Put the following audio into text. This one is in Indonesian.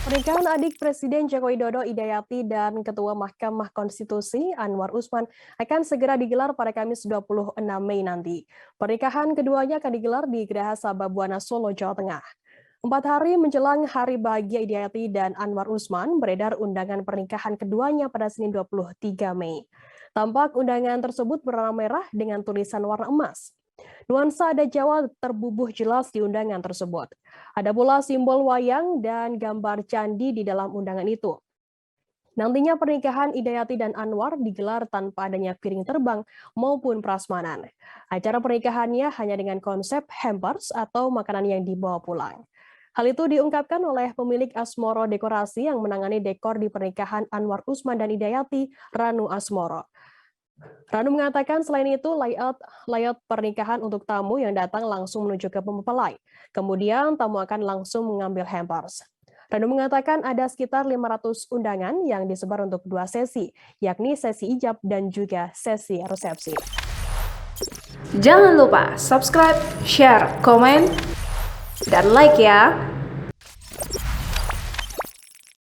Pernikahan adik Presiden Joko Widodo Idayati dan Ketua Mahkamah Konstitusi Anwar Usman akan segera digelar pada Kamis 26 Mei nanti. Pernikahan keduanya akan digelar di Geraha Sababwana, Solo, Jawa Tengah. 4 hari menjelang Hari Bahagia Idayati dan Anwar Usman, beredar undangan pernikahan keduanya pada Senin 23 Mei. Tampak undangan tersebut berwarna merah dengan tulisan warna emas. Nuansa adat Jawa terbubuh jelas di undangan tersebut. Ada pula simbol wayang dan gambar candi di dalam undangan itu. Nantinya pernikahan Idayati dan Anwar digelar tanpa adanya piring terbang maupun prasmanan. Acara pernikahannya hanya dengan konsep hampers atau makanan yang dibawa pulang. Hal itu diungkapkan oleh pemilik Asmoro Dekorasi yang menangani dekor di pernikahan Anwar Usman dan Idayati, Ranu Asmoro. Ranu mengatakan selain itu layout pernikahan untuk tamu yang datang langsung menuju ke mempelai. Kemudian tamu akan langsung mengambil hampers. Ranu mengatakan ada sekitar 500 undangan yang disebar untuk 2 sesi, yakni sesi ijab dan juga sesi resepsi. Jangan lupa subscribe, share, komen, dan like ya.